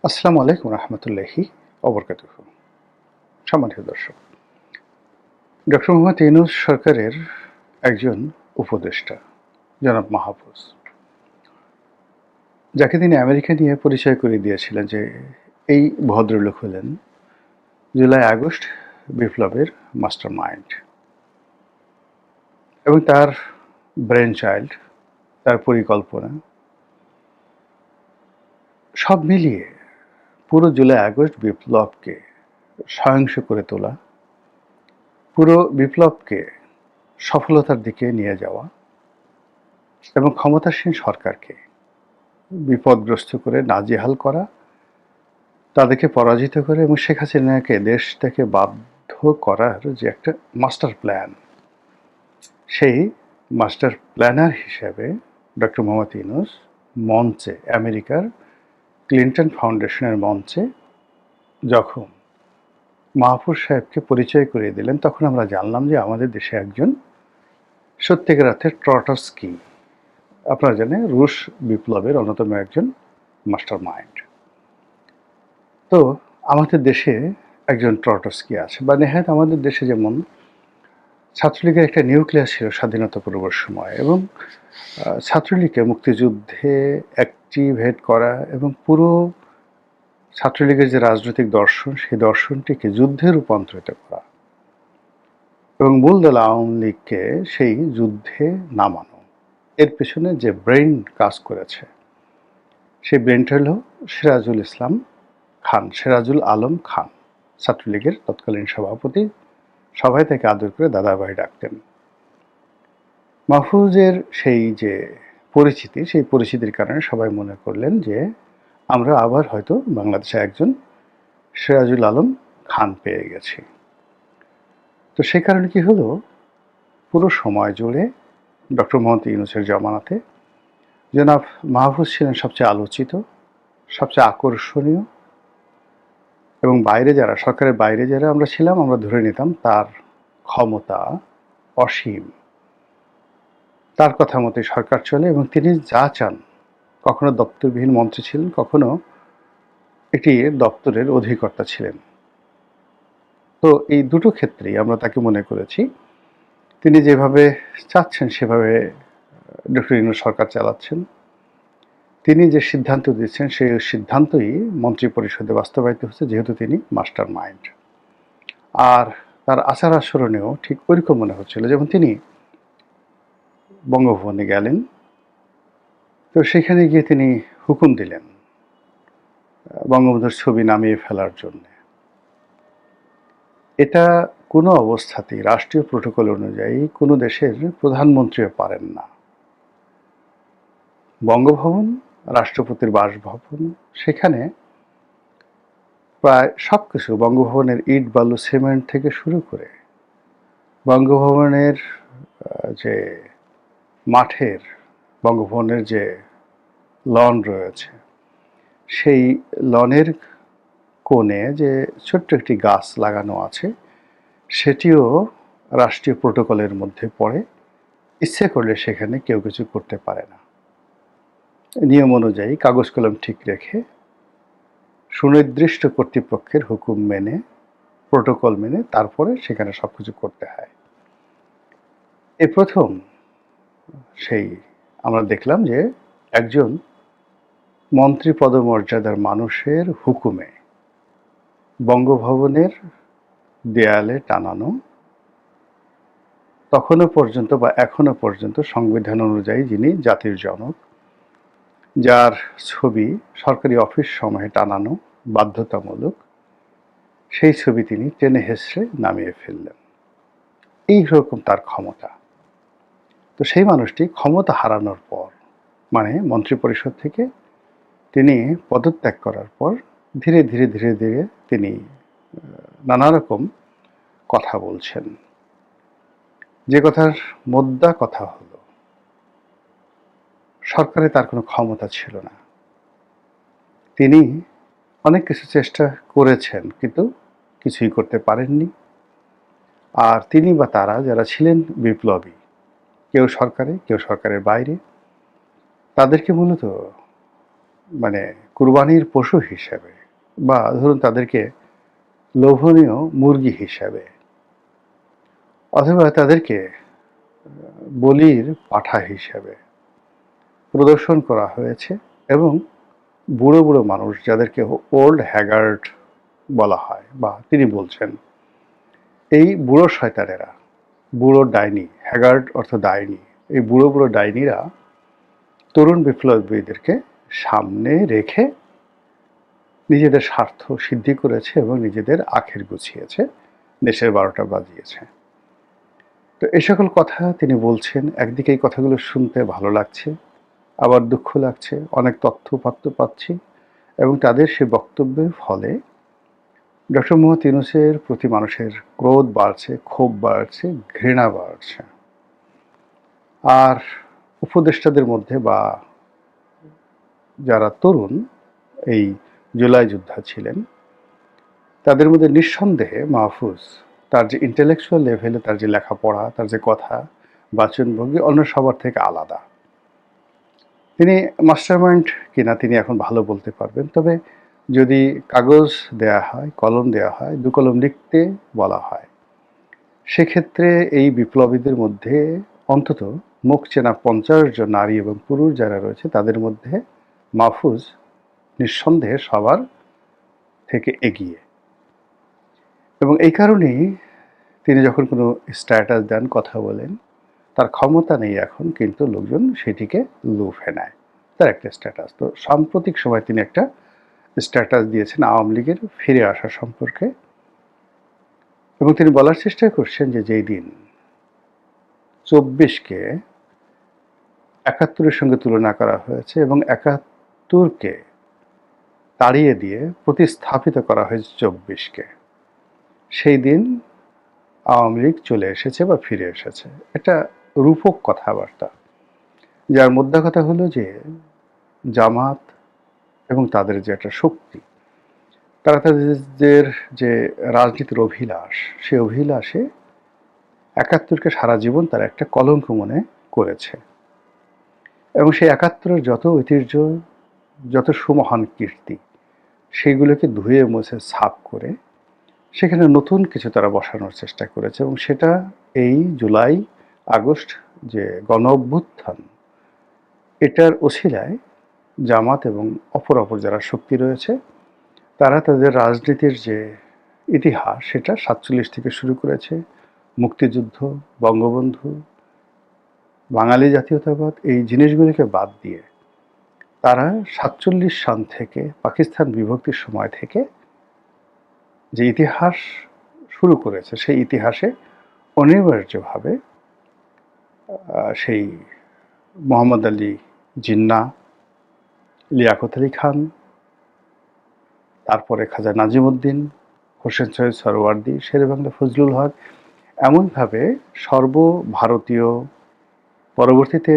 আসসালামু আলাইকুম রহমতুল্লাহি অবরকাতুহু। সম্মানিত দর্শক, ডক্টর মোহাম্মদ ইউনূস সরকারের একজন উপদেষ্টা জনাব মাহফুজ, যাকে তিনি আমেরিকা নিয়ে পরিচয় করিয়ে দিয়েছিলেন যে এই ভদ্রলোক হলেন জুলাই আগস্ট বিপ্লবের মাস্টার মাইন্ড, এবং তার ব্রেন চাইল্ড, তার পরিকল্পনা সব মিলিয়ে পুরো জুলাই আগস্ট বিপ্লবকে সহিংস করে তোলা, পুরো বিপ্লবকে সফলতার দিকে নিয়ে যাওয়া এবং ক্ষমতাসীন সরকারকে বিপদগ্রস্ত করে নাজেহাল করা, তাদেরকে পরাজিত করে এবং শেখ হাসিনাকে দেশ থেকে বাধ্য করার যে একটা মাস্টার প্ল্যান, সেই মাস্টার প্ল্যানার হিসেবে ডক্টর মোহাম্মদ ইউনূস মঞ্চে, আমেরিকার ক্লিন্টন ফাউন্ডেশনের মঞ্চে যখন মাহফুজ সাহেবকে পরিচয় করিয়ে দিলেন, তখন আমরা জানলাম যে আমাদের দেশে একজন সত্যিকার অর্থে ট্রটস্কি, আপনারা জানেন রুশ বিপ্লবের অন্যতম একজন মাস্টার মাইন্ড। তো আমাদের দেশে একজন ট্রটস্কি আছে, বা নেহাত আমাদের দেশে যেমন ছাত্রলীগের একটা নিউক্লিয়াস ছিল স্বাধীনতা পূর্ব সময়, এবং ছাত্রলীগকে মুক্তিযুদ্ধে অ্যাক্টিভেট করা এবং পুরো ছাত্রলীগের যে রাজনৈতিক দর্শন, সেই দর্শনটিকে যুদ্ধে রূপান্তরিত করা এবং মূল দল আওয়ামী লীগকে সেই যুদ্ধে নামানো, এর পেছনে যে ব্রেইন কাজ করেছে, সেই ব্রেইনটা হল সিরাজুল ইসলাম খান, সিরাজুল আলম খান, ছাত্রলীগের তৎকালীন সভাপতি। সবাই তাকে আদর করে দাদাভাই ডাকতেন। মাহফুজের সেই যে পরিচিতি, সেই পরিচিতির কারণে সবাই মনে করলেন যে আমরা আবার হয়তো বাংলাদেশে একজন সিরাজুল আলম খান পেয়ে গেছি। তো সেই কারণে কি হলো, পুরো সময় জুড়ে ডক্টর মোহাম্মদ ইউনূসের জমানাতে জনাব মাহফুজ ছিলেন সবচেয়ে আলোচিত, সবচেয়ে আকর্ষণীয়, এবং বাইরে যারা, সরকারের বাইরে যারা আমরা ছিলাম, আমরা ধরে নিতাম তার ক্ষমতা অসীম, তার কথা মতোই সরকার চলে এবং তিনি যা চান, কখনো দপ্তরবিহীন মন্ত্রী ছিলেন, কখনো একটি দপ্তরের অধিকর্তা ছিলেন। তো এই দুটো ক্ষেত্রেই আমরা তাকে মনে করেছি তিনি যেভাবে চাচ্ছেন সেভাবে ডক্টর ইউনূস সরকার চালাচ্ছেন। তিনি যে সিদ্ধান্ত দিচ্ছেন সেই সিদ্ধান্তই মন্ত্রিপরিষদে বাস্তবায়িত হচ্ছে, যেহেতু তিনি মাস্টার মাইন্ড। আর তার আচার আচরণেও ঠিক ওইরকম মনে হচ্ছিল, যেমন তিনি বঙ্গভবনে গেলেন, তো সেখানে গিয়ে তিনি হুকুম দিলেন বঙ্গবন্ধুর ছবি নামিয়ে ফেলার জন্য। এটা কোনো অবস্থাতেই রাষ্ট্রীয় প্রোটোকল অনুযায়ী কোনো দেশের প্রধানমন্ত্রীও পারেন না। বঙ্গভবন রাষ্ট্রপতির বাসভবন, সেখানে প্রায় সব কিছু, বঙ্গভবনের ইট বালু সিমেন্ট থেকে শুরু করে বঙ্গভবনের যে মাঠের, বঙ্গভবনের যে লন রয়েছে, সেই লনের কোণে যে ছোট্ট একটি গাছ লাগানো আছে, সেটিও রাষ্ট্রীয় প্রোটোকলের মধ্যে পড়ে। ইচ্ছে করলে সেখানে কেউ কিছু করতে পারে না। নিয়ম অনুযায়ী কাগজ কলম ঠিক রেখে সুনির্দিষ্ট কর্তৃপক্ষের হুকুম মেনে, প্রোটোকল মেনে তারপরে সেখানে সব কিছু করতে হয়। এই প্রথম সেই আমরা দেখলাম যে একজন মন্ত্রী পদমর্যাদার মানুষের হুকুমে বঙ্গভবনের দেয়ালে টানানো, তখনও পর্যন্ত বা এখনো পর্যন্ত সংবিধান অনুযায়ী যিনি জাতির জনক, যার ছবি সরকারি অফিস সমূহে টানানো বাধ্যতামূলক, সেই ছবি তিনি টেনে হেসড়ে নামিয়ে ফেললেন। এই রকম তার ক্ষমতা। তো সেই মানুষটি ক্ষমতা হারানোর পর, মানে মন্ত্রিপরিষদ থেকে তিনি পদত্যাগ করার পর ধীরে ধীরে ধীরে ধীরে তিনি নানা রকম কথা বলছেন। যে কথার মোদ্দা কথা হলো, সরকারে তার কোনো ক্ষমতা ছিল না। তিনি অনেক কিছু চেষ্টা করেছেন, কিন্তু কিছুই করতে পারেননি। আর তিনি বা তারা যারা ছিলেন বিপ্লবী, কেউ সরকারে কেউ সরকারের বাইরে, তাদেরকে মূলত মানে কুরবানির পশু হিসেবে, বা ধরুন তাদেরকে লোভনীয় মুরগি হিসেবে, অথবা তাদেরকে বলির পাঠা হিসেবে প্রদর্শন করা হয়েছে। এবং বুড়ো বুড়ো মানুষ, যাদেরকে ওল্ড হ্যাগার্ড বলা হয়, বা তিনি বলছেন এই বুড়ো শয়তানেরা, বুড়ো ডাইনি, হ্যাগার্ড অর্থ ডাইনি, এই বুড়ো বুড়ো ডাইনিরা তরুণ বিপ্লবীদেরকে সামনে রেখে নিজেদের স্বার্থ সিদ্ধি করেছে এবং নিজেদের আখের গুছিয়েছে, দেশের 12টা বাজিয়েছে। তো এই সকল কথা তিনি বলছেন। একদিকে এই কথাগুলো শুনতে ভালো লাগছে, আবার দুঃখ লাগছে। অনেক তথ্য পাচ্ছি এবং তাদের সেই বক্তব্যের ফলে ডক্টর মোহাম্মদ ইউনূসের প্রতি মানুষের ক্রোধ বাড়ছে, ক্ষোভ বাড়ছে, ঘৃণা বাড়ছে। আর উপদেষ্টাদের মধ্যে, বা যারা তরুণ এই জুলাই যোদ্ধা ছিলেন, তাদের মধ্যে নিঃসন্দেহে মাহফুজ, তার যে ইন্টেলেকচুয়াল লেভেলে তার যে লেখাপড়া, তার যে কথা বাচনভঙ্গি অন্য সবার থেকে আলাদা। তিনি মাস্টারমাইন্ড কিনা তিনি এখন ভালো বলতে পারবেন। তবে যদি কাগজ দেয়া হয়, কলম দেয়া হয়, 2 কলম লিখতে বলা হয়, সেক্ষেত্রে এই বিপ্লবীদের মধ্যে অন্তত মুখ চেনা 50 জন নারী এবং পুরুষ যারা রয়েছে, তাদের মধ্যে মাহফুজ নিঃসন্দেহে সবার থেকে এগিয়ে। এবং এই কারণেই তিনি যখন কোনো স্ট্যাটাস দেন, কথা বলেন, তার ক্ষমতা নেই এখন, কিন্তু লোকজন সেটিকে লুফে নেয়, তার একটা স্ট্যাটাস। তো সাম্প্রতিক সময় তিনি একটা স্ট্যাটাস দিয়েছেন আওয়ামী লীগের ফিরে আসা সম্পর্কে, এবং তিনি বলার চেষ্টা করছেন যে যেই দিন 24কে 71-এর সঙ্গে তুলনা করা হয়েছে এবং 71কে তাড়িয়ে দিয়ে প্রতিস্থাপিত করা হয়েছে 24কে, সেই দিন আওয়ামী লীগ চলে এসেছে বা ফিরে এসেছে। এটা রূপক কথাবার্তা, যার মধ্যে কথা হলো যে জামাত এবং তাদের যে একটা শক্তি, তারা তাদের যে রাজনীতির অভিলাষ, সেই অভিলাষে 71কে সারা জীবন তারা একটা কলঙ্ক মনে করেছে। এবং সেই 71-এর যত ঐতিহ্য, যত সুমহান কীর্তি, সেইগুলোকে ধুয়ে মুছে সাফ করে সেখানে নতুন কিছু তারা বসানোর চেষ্টা করেছে। এবং সেটা এই জুলাই আগস্ট যে গণ অভ্যুত্থান, এটার ওসিলায় জামাত এবং অপর যারা শক্তি রয়েছে, তারা তাদের রাজনীতির যে ইতিহাস, সেটা 47 থেকে শুরু করেছে। মুক্তিযুদ্ধ, বঙ্গবন্ধু, বাঙালি জাতীয়তাবাদ, এই জিনিসগুলিকে বাদ দিয়ে তারা 47 সন থেকে, পাকিস্তান বিভক্তির সময় থেকে যে ইতিহাস শুরু করেছে, সেই ইতিহাসে অনিবার্যভাবে সেই মোহাম্মদ আলী জিন্নাহ, লিয়াকত আলী খান, তারপরে খাজা নাজিমুদ্দিন, হোসেন সৈয়দ সরওয়ার্দী, শেরেবাংলা ফজলুল হক, এমনভাবে সর্বভারতীয়, পরবর্তীতে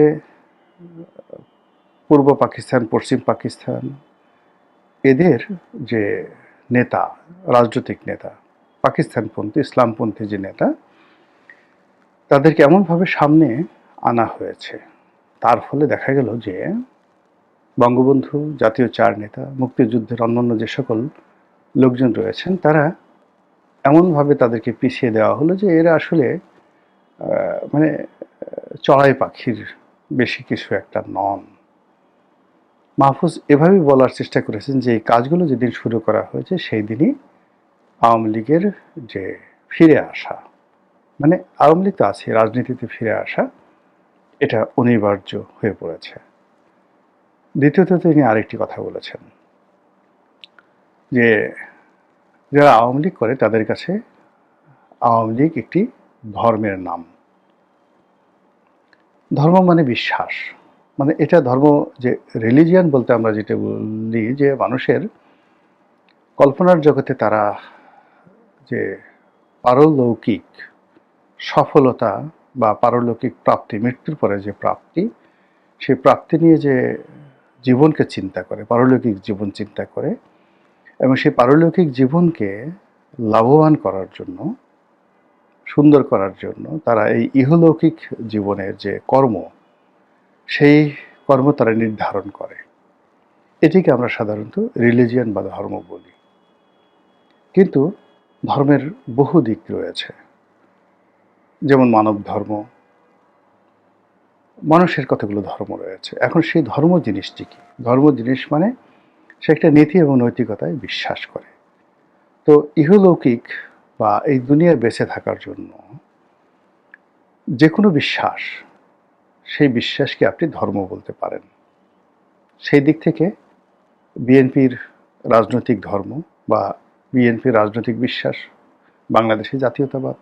পূর্ব পাকিস্তান, পশ্চিম পাকিস্তান, এদের যে নেতা, রাজনৈতিক নেতা, পাকিস্তানপন্থী, ইসলামপন্থী যে নেতা, তাদেরকে এমনভাবে সামনে আনা হয়েছে, তার ফলে দেখা গেল যে বঙ্গবন্ধু, জাতীয় 4 নেতা, মুক্তিযুদ্ধের অন্যান্য যে সকল লোকজন রয়েছেন, তারা এমনভাবে তাদেরকে পিছিয়ে দেওয়া হলো যে এরা আসলে মানে চড়াই পাখির বেশি কিছু একটা নন। মাহফুজ এভাবেই বলার চেষ্টা করেছেন যে এই কাজগুলো যেদিন শুরু করা হয়েছে, সেই দিনই আওয়ামী লীগের যে ফিরে আসা, মানে আওয়ামী লীগ তো আছে, রাজনীতিতে ফিরে আসা এটা অনিবার্য হয়ে পড়েছে। দ্বিতীয়ত তিনি আরেকটি কথা বলেছেন যে যারা আওয়ামী লীগ করে, তাদের কাছে আওয়ামী লীগ একটি ধর্মের নাম। ধর্ম মানে বিশ্বাস, মানে এটা ধর্ম, যে রিলিজিয়ান বলতে আমরা যেটা বলি, যে মানুষের কল্পনার জগতে তারা যে পারলৌকিক সফলতা বা পারলৌকিক প্রাপ্তি, মৃত্যুর পরে যে প্রাপ্তি, সেই প্রাপ্তি নিয়ে যে জীবনকে চিন্তা করে, পারলৌকিক জীবন চিন্তা করে, এবং সেই পারলৌকিক জীবনকে লাভবান করার জন্য, সুন্দর করার জন্য তারা এই ইহলৌকিক জীবনের যে কর্ম, সেই কর্ম তারা নির্ধারণ করে। এটিকে আমরা সাধারণত রিলিজিয়ন বা ধর্ম বলি। কিন্তু ধর্মের বহু দিক রয়েছে, যেমন মানব ধর্ম, মানুষের কতগুলো ধর্ম রয়েছে। এখন সেই ধর্ম জিনিসটি কি? ধর্ম জিনিস মানে সে একটা নীতি এবং নৈতিকতায় বিশ্বাস করে। তো ইহলৌকিক বা এই দুনিয়ায় বেঁচে থাকার জন্য যে কোনো বিশ্বাস, সেই বিশ্বাসকে আপনি ধর্ম বলতে পারেন। সেই দিক থেকে বিএনপির রাজনৈতিক ধর্ম বা বিএনপির রাজনৈতিক বিশ্বাস বাংলাদেশে জাতীয়তাবাদ।